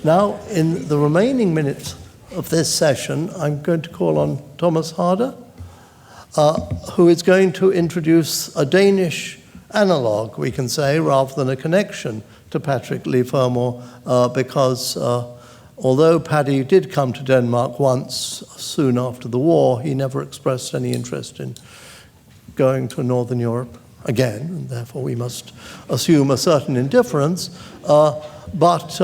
Now, in the remaining minutes of this session, I'm going to call on Thomas Harder, who is going to introduce a Danish analogue, we can say, rather than a connection to Patrick Leigh Fermor, because although Paddy did come to Denmark once soon after the war, he never expressed any interest in going to Northern Europe again, and therefore we must assume a certain indifference. But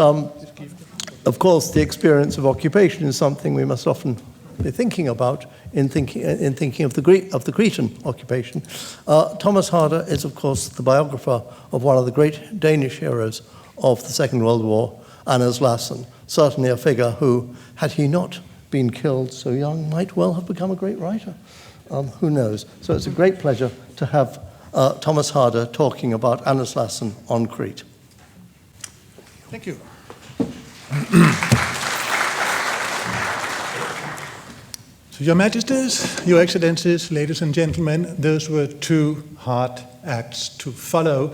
of course, the experience of occupation is something we must often be thinking about in thinking of the Cretan occupation. Thomas Harder is, of course, the biographer of one of the great Danish heroes of the Second World War, Anders Lassen, certainly a figure who, had he not been killed so young, might well have become a great writer. Who knows? So it's a great pleasure to have Thomas Harder talking about Anders Lassen on Crete. Thank you. So, Your Majesties, Your Excellencies, ladies and gentlemen, those were two hard acts to follow.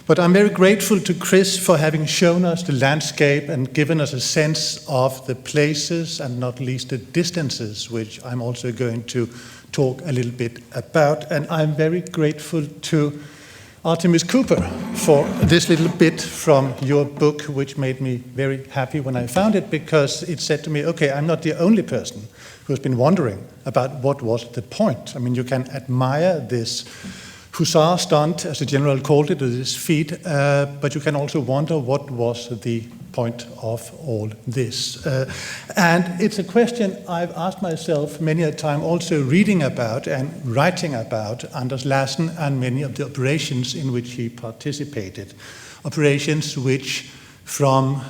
But I'm very grateful to Chris for having shown us the landscape and given us a sense of the places and not least the distances, which I'm also going to talk a little bit about. And I'm very grateful to Artemis Cooper for this little bit from your book, which made me very happy when I found it, because it said to me, okay, I'm not the only person who's been wondering about what was the point. I mean, you can admire this hussar stunt, as the general called it, with his feet, but you can also wonder what was the point of all this. And it's a question I've asked myself many a time, also reading about and writing about Anders Lassen and many of the operations in which he participated. Operations which, from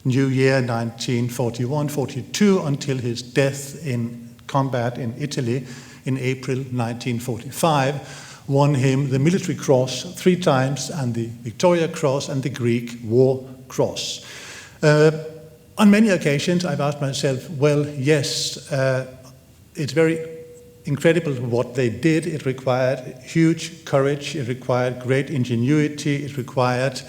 New Year 1941-42 until his death in combat in Italy in April 1945, won him the Military Cross 3 times and the Victoria Cross and the Greek War Cross. On many occasions I've asked myself, well, yes, it's very incredible what they did. It required huge courage, it required great ingenuity, it required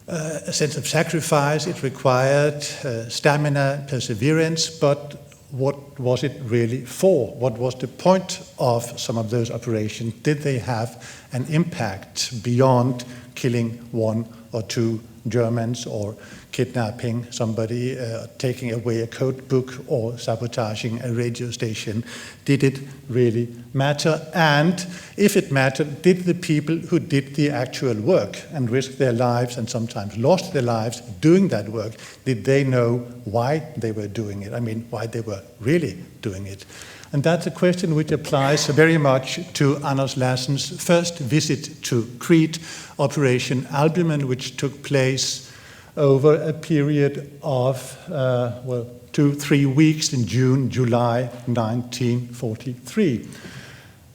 a sense of sacrifice, it required stamina, perseverance, but what was it really for? What was the point of some of those operations? Did they have an impact beyond killing 1 or 2 Germans or kidnapping somebody, taking away a code book or sabotaging a radio station? Did it really matter? And if it mattered, did the people who did the actual work and risked their lives and sometimes lost their lives doing that work, did they know why they were doing it? I mean, why they were really doing it? And that's a question which applies very much to Anders Lassen's first visit to Crete, Operation Albumen, which took place over a period of 2-3 weeks in June, July 1943.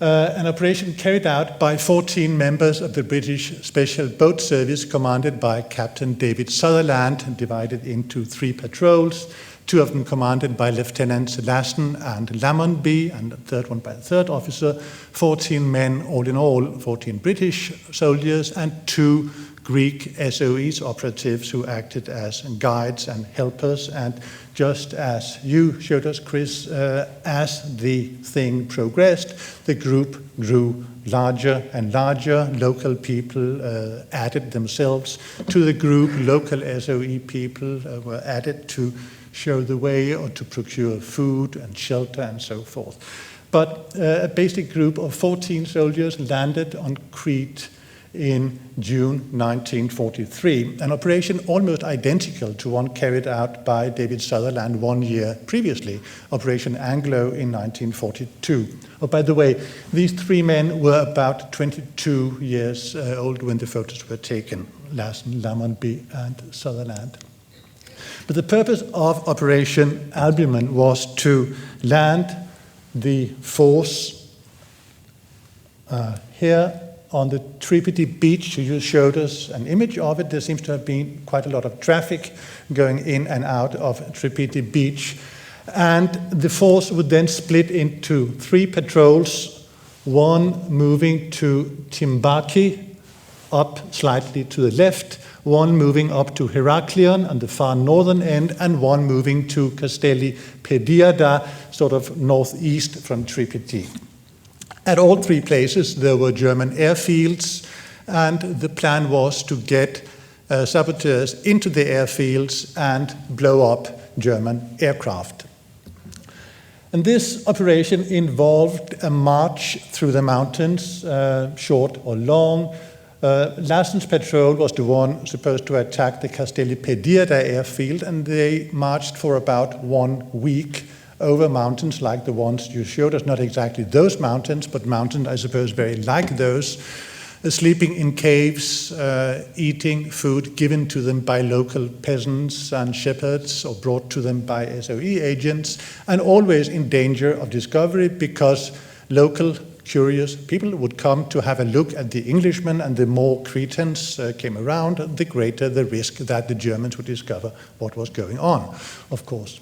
An operation carried out by 14 members of the British Special Boat Service, commanded by Captain David Sutherland, divided into 3 patrols, 2 of them commanded by Lieutenants Lassen and Lammonby, and the third one by the 3rd officer. 14 men, all in all, 14 British soldiers, and 2 Greek SOEs operatives who acted as guides and helpers. And just as you showed us, Chris, as the thing progressed, the group grew larger and larger. Local people added themselves to the group. Local SOE people were added to show the way or to procure food and shelter and so forth. But a basic group of 14 soldiers landed on Crete in June 1943, an operation almost identical to one carried out by David Sutherland 1 year previously, Operation Anglo in 1942. Oh, by the way, these 3 men were about 22 years old when the photos were taken, Lassen, Lammonby, and Sutherland. But the purpose of Operation Albumen was to land the force here on the Tripoli beach. You showed us an image of it. There seems to have been quite a lot of traffic going in and out of Tripoli beach. And the force would then split into 3 patrols, one moving to Timbaki, up slightly to the left, one moving up to Heraklion on the far northern end, and one moving to Castelli Pediada, sort of northeast from Tripiti. At all three places, there were German airfields, and the plan was to get saboteurs into the airfields and blow up German aircraft. And this operation involved a march through the mountains, short or long. Lassen's patrol was the one supposed to attack the Castelli Pediada airfield, and they marched for about 1 week over mountains like the ones you showed us, not exactly those mountains, but mountains, I suppose, very like those, sleeping in caves, eating food given to them by local peasants and shepherds or brought to them by SOE agents, and always in danger of discovery because local curious people would come to have a look at the Englishmen, and the more Cretans came around, the greater the risk that the Germans would discover what was going on, of course.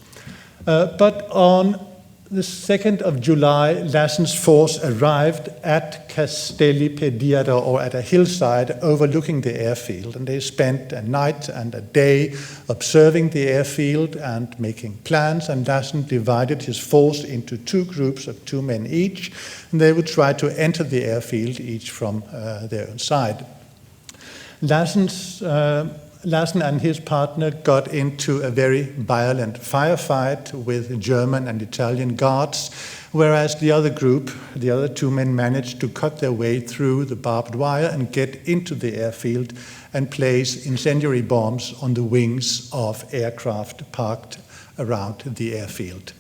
But on the 2nd of July, Lassen's force arrived at Castelli Pediada, or at a hillside overlooking the airfield, and they spent a night and a day observing the airfield and making plans, and Lassen divided his force into 2 groups of 2 men each, and they would try to enter the airfield each from their own side. Lassen and his partner got into a very violent firefight with German and Italian guards, whereas the other group, the other 2 men, managed to cut their way through the barbed wire and get into the airfield and place incendiary bombs on the wings of aircraft parked around the airfield.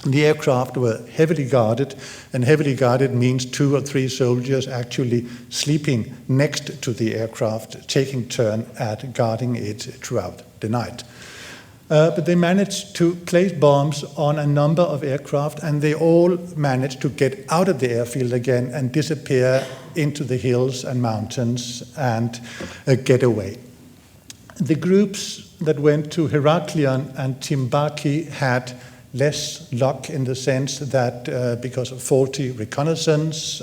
The aircraft were heavily guarded, and heavily guarded means 2 or 3 soldiers actually sleeping next to the aircraft, taking turn at guarding it throughout the night. But they managed to place bombs on a number of aircraft, and they all managed to get out of the airfield again and disappear into the hills and mountains and get away. The groups that went to Heraklion and Timbaki had less luck, in the sense that because of faulty reconnaissance,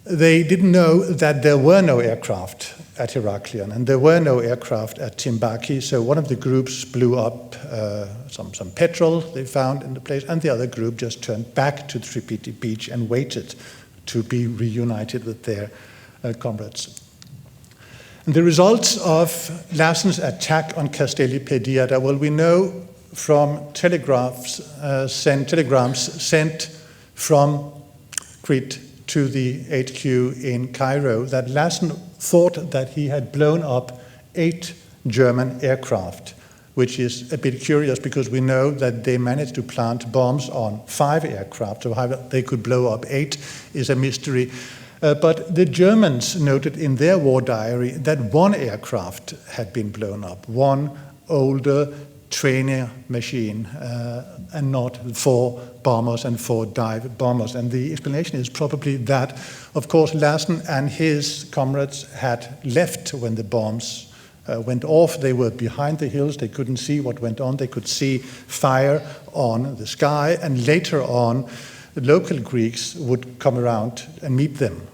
they didn't know that there were no aircraft at Heraklion and there were no aircraft at Timbaki. So one of the groups blew up some petrol they found in the place, and the other group just turned back to Tripiti beach and waited to be reunited with their comrades. And the results of Lassen's attack on Castelli Pediada, well, we know from telegrams sent from Crete to the HQ in Cairo that Lassen thought that he had blown up 8 German aircraft, which is a bit curious because we know that they managed to plant bombs on 5 aircraft, so how they could blow up 8 is a mystery. But the Germans noted in their war diary that 1 aircraft had been blown up, 1 older trainer machine, and not 4 bombers and 4 dive bombers. And the explanation is probably that, of course, Lassen and his comrades had left when the bombs went off. They were behind the hills. They couldn't see what went on. They could see fire on the sky. And later on, the local Greeks would come around and meet them,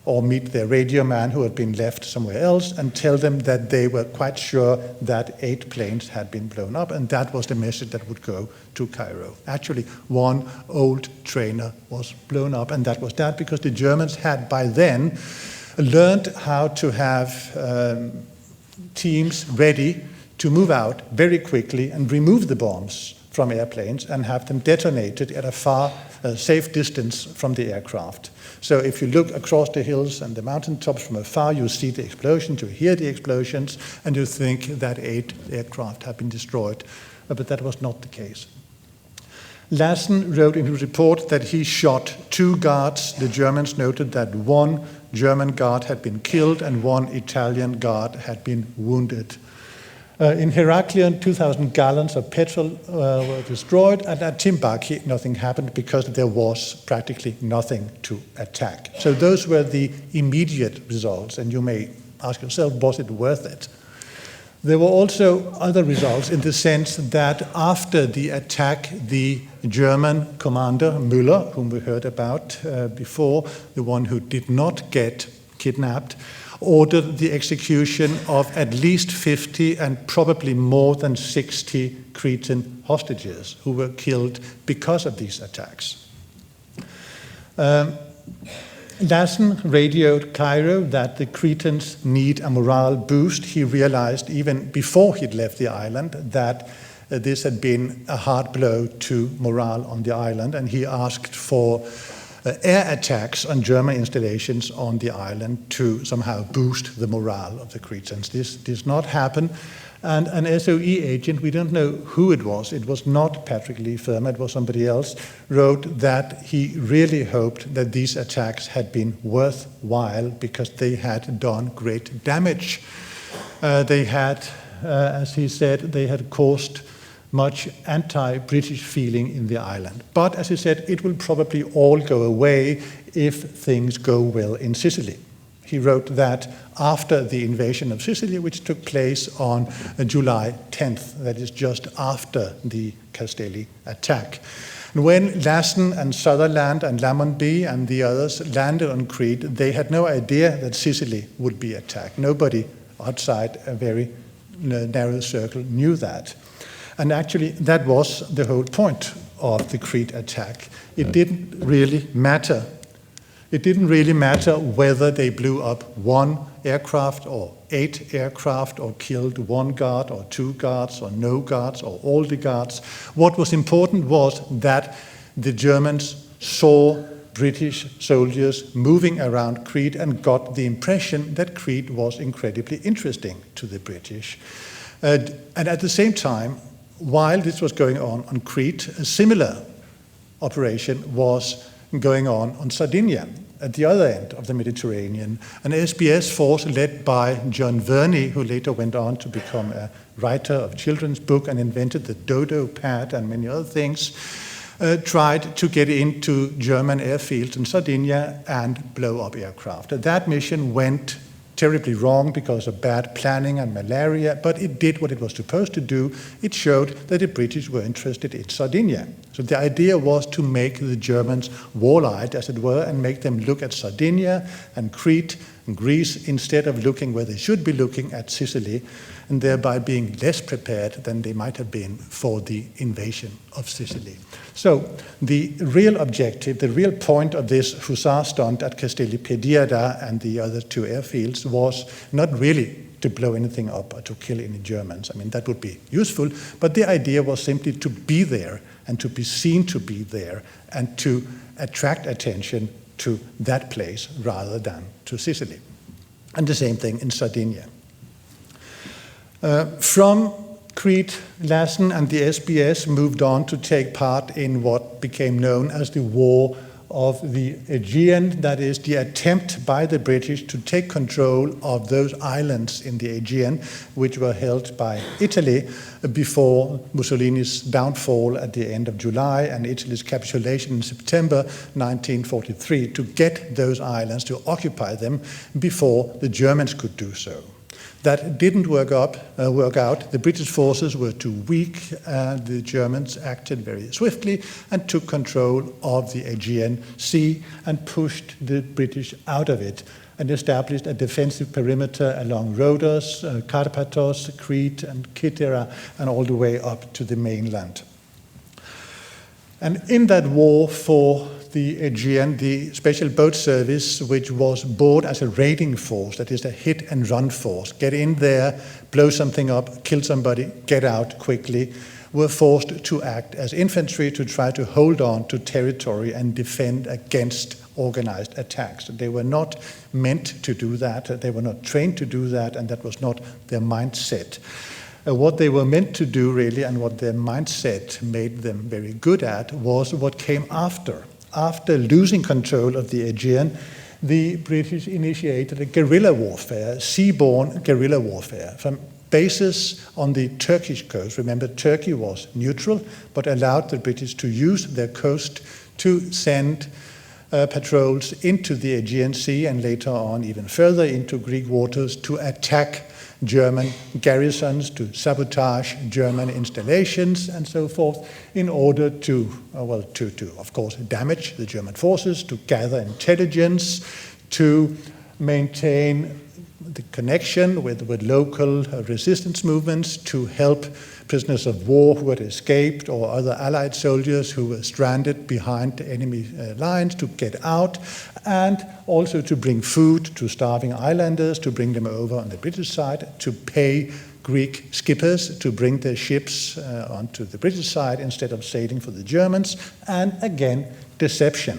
or meet their radio man who had been left somewhere else, and tell them that they were quite sure that 8 planes had been blown up, and that was the message that would go to Cairo. Actually, 1 old trainer was blown up, and that was that because the Germans had by then learned how to have teams ready to move out very quickly and remove the bombs from airplanes and have them detonated at a far safe distance from the aircraft. So if you look across the hills and the mountaintops from afar, you see the explosions, you hear the explosions, and you think that 8 aircraft have been destroyed. But that was not the case. Lassen wrote in his report that he shot 2 guards. The Germans noted that 1 German guard had been killed and 1 Italian guard had been wounded. In Heraklion, 2,000 gallons of petrol were destroyed, and at Timbaki, nothing happened because there was practically nothing to attack. So those were the immediate results, and you may ask yourself, was it worth it? There were also other results in the sense that after the attack, the German commander, Müller, whom we heard about before, the one who did not get kidnapped, ordered the execution of at least 50 and probably more than 60 Cretan hostages who were killed because of these attacks. Lassen radioed Cairo that the Cretans need a morale boost. He realized even before he'd left the island that this had been a hard blow to morale on the island, and he asked for air attacks on German installations on the island to somehow boost the morale of the Cretans. This did not happen. And an SOE agent, we don't know who it was not Patrick Leigh Fermat, it was somebody else, wrote that he really hoped that these attacks had been worthwhile because they had done great damage. They had, as he said, they had caused much anti-British feeling in the island. But as he said, it will probably all go away if things go well in Sicily. He wrote that after the invasion of Sicily, which took place on July 10th, that is just after the Castelli attack. And when Lassen and Sutherland and Lamonby and the others landed on Crete, they had no idea that Sicily would be attacked. Nobody outside a very narrow circle knew that. And actually, that was the whole point of the Crete attack. It didn't really matter. It didn't really matter whether they blew up one aircraft or 8 aircraft or killed 1 guard or 2 guards or no guards or all the guards. What was important was that the Germans saw British soldiers moving around Crete and got the impression that Crete was incredibly interesting to the British. And at the same time, while this was going on Crete, a similar operation was going on Sardinia, at the other end of the Mediterranean. An SBS force led by John Verney, who later went on to become a writer of children's book and invented the dodo pad and many other things, tried to get into German airfields in Sardinia and blow up aircraft. That mission went terribly wrong because of bad planning and malaria, but it did what it was supposed to do. It showed that the British were interested in Sardinia. So the idea was to make the Germans wall-eyed, as it were, and make them look at Sardinia and Crete and Greece instead of looking where they should be looking, at Sicily, and thereby being less prepared than they might have been for the invasion of Sicily. So the real objective, the real point of this hussar stunt at Castelli-Pediada and the other 2 airfields was not really to blow anything up or to kill any Germans. I mean, that would be useful, but the idea was simply to be there and to be seen to be there and to attract attention to that place rather than to Sicily. And the same thing in Sardinia. From Crete, Lassen and the SBS moved on to take part in what became known as the War of the Aegean, that is, the attempt by the British to take control of those islands in the Aegean, which were held by Italy before Mussolini's downfall at the end of July and Italy's capitulation in September 1943, to get those islands, to occupy them before the Germans could do so. That didn't work out. The British forces were too weak. The Germans acted very swiftly and took control of the Aegean Sea and pushed the British out of it and established a defensive perimeter along Rhodos, Karpathos, Crete, and Kythera, and all the way up to the mainland. And in that war for the Aegean, the Special Boat Service, which was bought as a raiding force, that is a hit-and-run force, get in there, blow something up, kill somebody, get out quickly, were forced to act as infantry to try to hold on to territory and defend against organized attacks. They were not meant to do that, they were not trained to do that, and that was not their mindset. What they were meant to do, really, and what their mindset made them very good at, was what came after. After losing control of the Aegean, the British initiated a guerrilla warfare, seaborne guerrilla warfare, from bases on the Turkish coast. Remember, Turkey was neutral, but allowed the British to use their coast to send patrols into the Aegean Sea and later on even further into Greek waters to attack German garrisons, to sabotage German installations and so forth, in order to of course, damage the German forces, to gather intelligence, to maintain the connection with local resistance movements to help prisoners of war who had escaped or other Allied soldiers who were stranded behind enemy lines to get out, and also to bring food to starving islanders, to bring them over on the British side, to pay Greek skippers to bring their ships onto the British side instead of sailing for the Germans, and again, deception.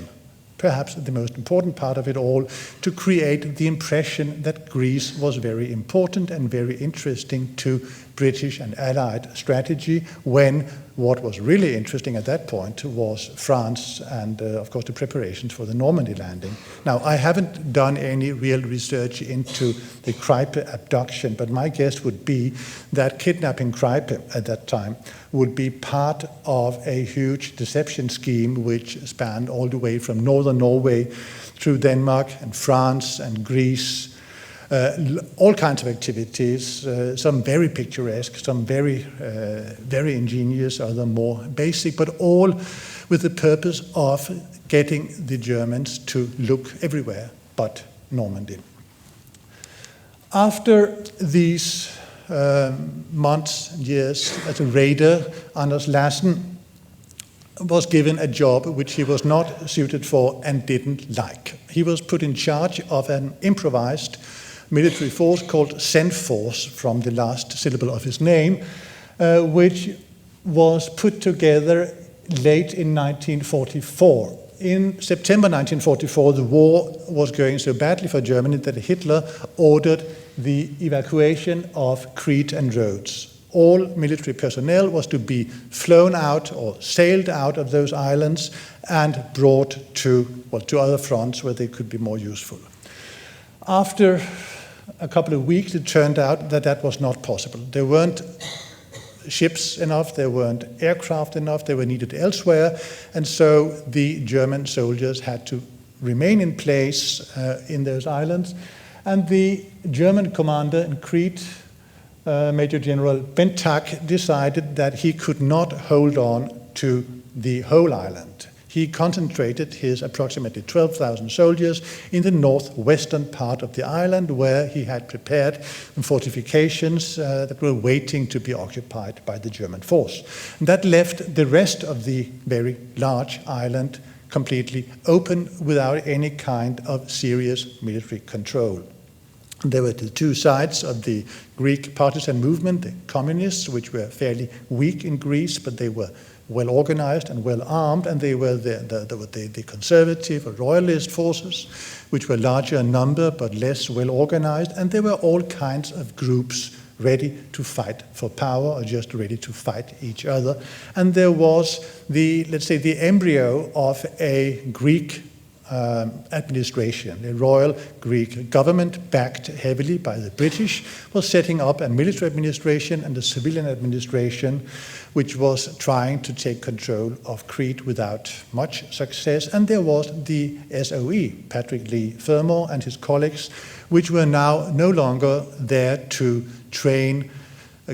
Perhaps the most important part of it all, to create the impression that Greece was very important and very interesting to British and Allied strategy, when what was really interesting at that point was France and, of course, the preparations for the Normandy landing. Now, I haven't done any real research into the Crete abduction, but my guess would be that kidnapping Crete at that time would be part of a huge deception scheme which spanned all the way from northern Norway through Denmark and France and Greece. All kinds of activities, some very picturesque, some very ingenious, other more basic, but all with the purpose of getting the Germans to look everywhere but Normandy. After these months and years as a raider, Anders Lassen was given a job which he was not suited for and didn't like. He was put in charge of an improvised military force called Sendforce, from the last syllable of his name, which was put together late in 1944. In September 1944, the war was going so badly for Germany that Hitler ordered the evacuation of Crete and Rhodes. All military personnel was to be flown out or sailed out of those islands and brought to other fronts where they could be more useful. After a couple of weeks, it turned out that that was not possible. There weren't ships enough, there weren't aircraft enough, they were needed elsewhere, and so the German soldiers had to remain in place in those islands. And the German commander in Crete, Major General Bentag, decided that he could not hold on to the whole island. He concentrated his approximately 12,000 soldiers in the northwestern part of the island, where he had prepared fortifications that were waiting to be occupied by the German force. And that left the rest of the very large island completely open without any kind of serious military control. There were the two sides of the Greek partisan movement, the communists, which were fairly weak in Greece, but they were well organized and well armed, and they were the conservative or royalist forces, which were larger in number but less well organized, and there were all kinds of groups ready to fight for power or just ready to fight each other. And there was the embryo of a Greek administration. A royal Greek government, backed heavily by the British, was setting up a military administration and a civilian administration which was trying to take control of Crete without much success. And there was the SOE, Patrick Leigh Fermor and his colleagues, which were now no longer there to train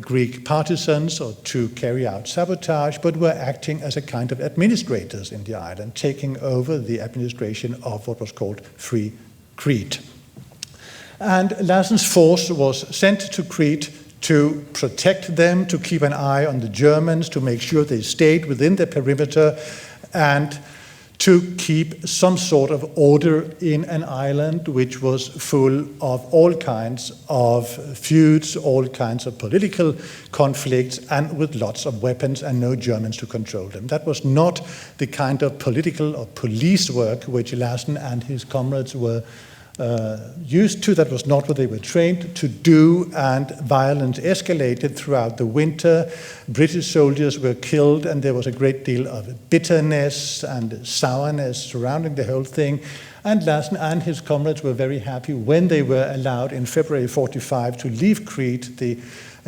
Greek partisans or to carry out sabotage, but were acting as a kind of administrators in the island, taking over the administration of what was called Free Crete. And Lassen's force was sent to Crete to protect them, to keep an eye on the Germans, to make sure they stayed within the perimeter, and to keep some sort of order in an island which was full of all kinds of feuds, all kinds of political conflicts, and with lots of weapons and no Germans to control them. That was not the kind of political or police work which Lassen and his comrades were used to. That was not what they were trained to do, and violence escalated throughout the winter. British soldiers were killed, and there was a great deal of bitterness and sourness surrounding the whole thing. And Lassen and his comrades were very happy when they were allowed in February 45 to leave Crete. The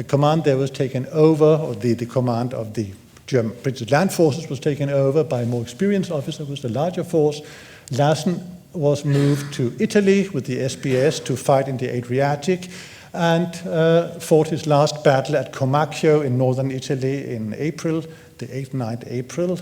command there was taken over, or the command of the German British land forces was taken over by a more experienced officer who was the larger force. Lassen was moved to Italy with the SBS to fight in the Adriatic, and fought his last battle at Comacchio in northern Italy in April, the 8th, 9th April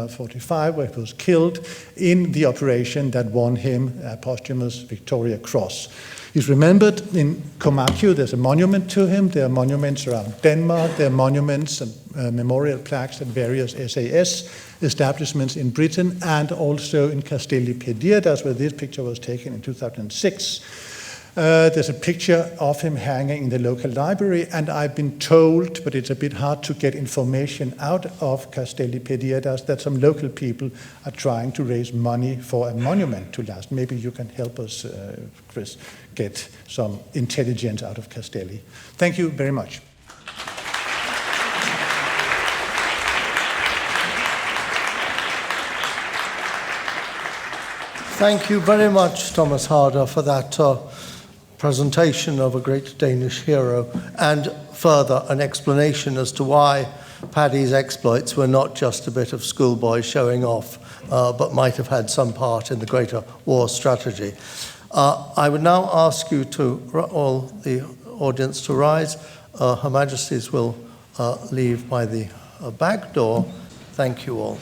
45, where he was killed in the operation that won him a posthumous Victoria Cross. He's remembered in Comacchio. There's a monument to him. There are monuments around Denmark. There are monuments and memorial plaques at various SAS establishments in Britain and also in Castelli-Pedidas, where this picture was taken in 2006. There's a picture of him hanging in the local library, and I've been told, but it's a bit hard to get information out of Castelli-Pedidas, that some local people are trying to raise money for a monument to Lassen. Maybe you can help us, Chris, get some intelligence out of Castelli. Thank you very much. Thank you very much, Thomas Harder, for that presentation of a great Danish hero, and further an explanation as to why Paddy's exploits were not just a bit of schoolboys showing off, but might have had some part in the greater war strategy. I would now ask you to, all the audience, to rise. Her Majesties will leave by the back door. Thank you all.